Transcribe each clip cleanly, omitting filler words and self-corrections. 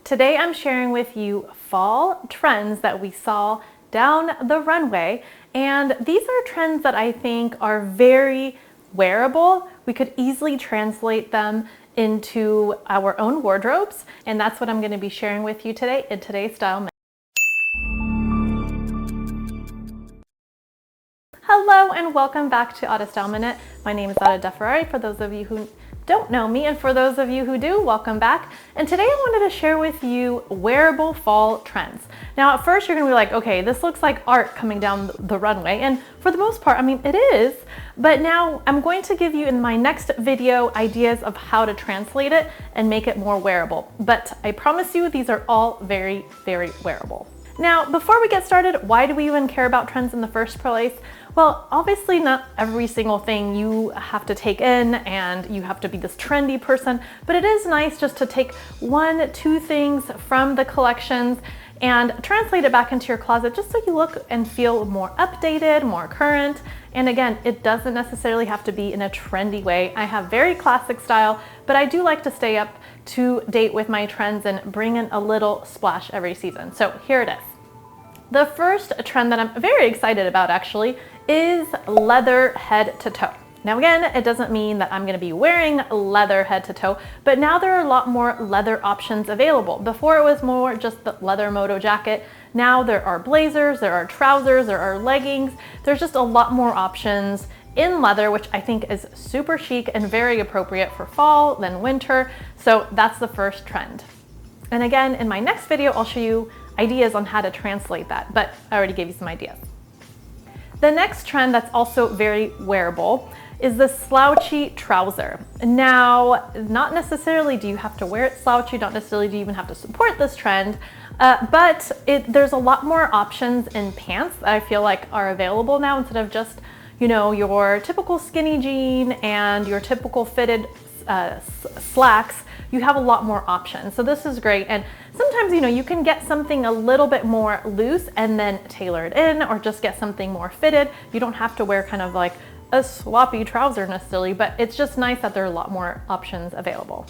Today I'm sharing with you fall trends that we saw down the runway, and these are trends that I think are very wearable. We could easily translate them into our own wardrobes, and that's what I'm going to be sharing with you today in today's Style Minute. Hello and welcome back to Auto Style Minute. My name is Auto DeFerrari for those of you who don't know me, and for those of you who do, welcome back. And today I wanted to share with you wearable fall trends. Now at first you're gonna be like, okay, this looks like art coming down the runway, and for the most part, I mean, it is, but now I'm going to give you in my next video ideas of how to translate it and make it more wearable. But I promise you, these are all very, very wearable. Now, before we get started, why do we even care about trends in the first place? Well, obviously not every single thing you have to take in and you have to be this trendy person, but it is nice just to take one, two things from the collections and translate it back into your closet just so you look and feel more updated, more current. And again, it doesn't necessarily have to be in a trendy way. I have very classic style, but I do like to stay up to date with my trends and bring in a little splash every season. So here it is. The first trend that I'm very excited about actually is leather head to toe. Now again, it doesn't mean that I'm going to be wearing leather head to toe, but now there are a lot more leather options available. Before it was more just the leather moto jacket. Now there are blazers, there are trousers, there are leggings. There's just a lot more options in leather, which I think is super chic and very appropriate for fall than winter. So that's the first trend. And again, in my next video, I'll show you ideas on how to translate that, but I already gave you some ideas. The next trend that's also very wearable is the slouchy trouser. Now, not necessarily do you have to wear it slouchy, not necessarily do you even have to support this trend, but there's a lot more options in pants that I feel like are available now instead of just, you know, your typical skinny jean and your typical fitted slacks. You have a lot more options. So this is great. And sometimes, you know, you can get something a little bit more loose and then tailor it in, or just get something more fitted. You don't have to wear kind of like a sloppy trouser necessarily, but it's just nice that there are a lot more options available.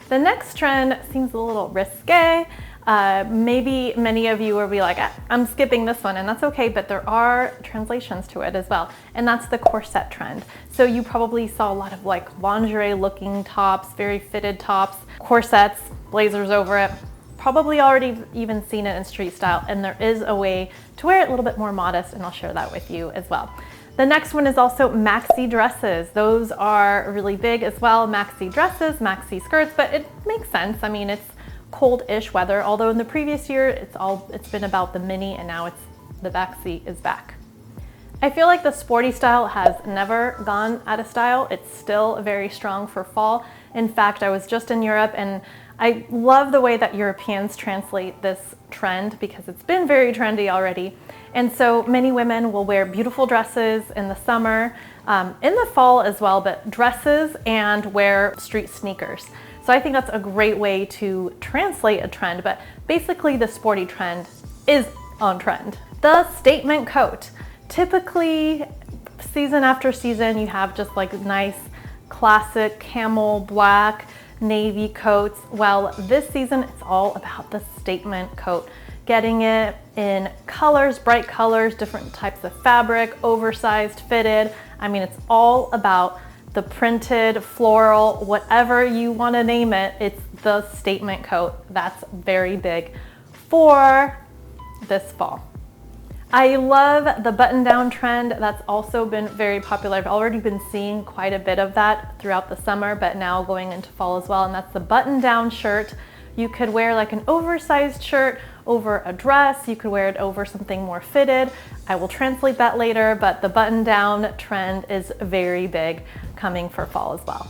The next trend seems a little risque. Maybe many of you will be like, I'm skipping this one, and that's okay, but there are translations to it as well. And that's the corset trend. So you probably saw a lot of like lingerie looking tops, very fitted tops, corsets, blazers over it. Probably already even seen it in street style, and there is a way to wear it a little bit more modest, and I'll share that with you as well. The next one is also maxi dresses. Those are really big as well. Maxi dresses, maxi skirts, but it makes sense. I mean, it's cold-ish weather, although in the previous year it's been about the mini, and now the maxi is back. I feel like the sporty style has never gone out of style. It's still very strong for fall. In fact, I was just in Europe, and I love the way that Europeans translate this trend because it's been very trendy already. And so many women will wear beautiful dresses in the summer, in the fall as well, but dresses and wear street sneakers. So I think that's a great way to translate a trend, but basically the sporty trend is on trend. The statement coat. Typically, season after season, you have just like nice, classic camel black, navy coats. Well, this season, it's all about the statement coat. Getting it in colors, bright colors, different types of fabric, oversized, fitted. I mean, it's all about the printed, floral, whatever you want to name it, it's the statement coat. That's very big for this fall. I love the button-down trend. That's also been very popular. I've already been seeing quite a bit of that throughout the summer, but now going into fall as well, and that's the button-down shirt. You could wear like an oversized shirt over a dress. You could wear it over something more fitted. I will translate that later, but the button-down trend is very big coming for fall as well.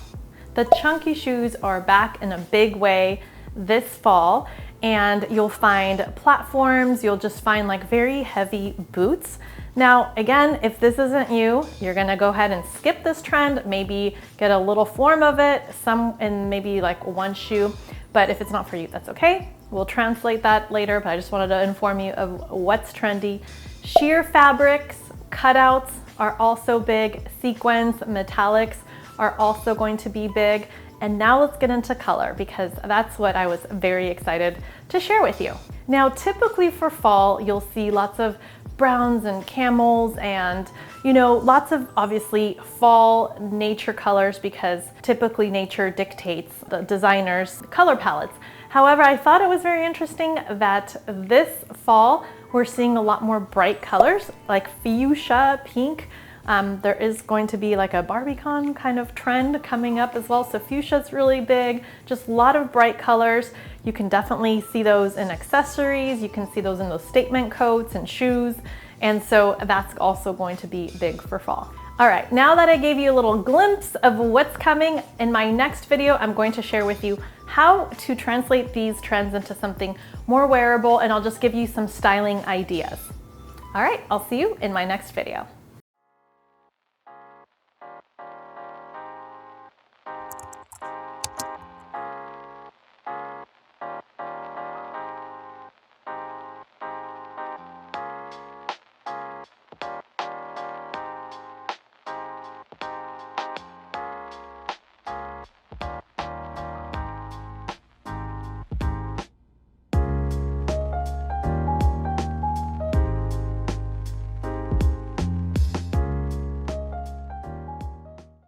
The chunky shoes are back in a big way this fall, and you'll find platforms, you'll just find like very heavy boots. Now, again, if this isn't you, you're gonna go ahead and skip this trend, maybe get a little form of it, some in maybe like one shoe, but if it's not for you, that's okay. We'll translate that later, but I just wanted to inform you of what's trendy. Sheer fabrics, cutouts are also big. Sequins, metallics are also going to be big. And now let's get into color, because that's what I was very excited to share with you. Now, typically for fall, you'll see lots of browns and camels and, you know, lots of obviously fall nature colors, because typically nature dictates the designer's color palettes. However, I thought it was very interesting that this fall we're seeing a lot more bright colors like fuchsia, pink. There is going to be like a Barbie-con kind of trend coming up as well. So fuchsia is really big, just a lot of bright colors. You can definitely see those in accessories. You can see those in those statement coats and shoes. And so that's also going to be big for fall. All right, now that I gave you a little glimpse of what's coming, in my next video, I'm going to share with you how to translate these trends into something more wearable, and I'll just give you some styling ideas. All right, I'll see you in my next video.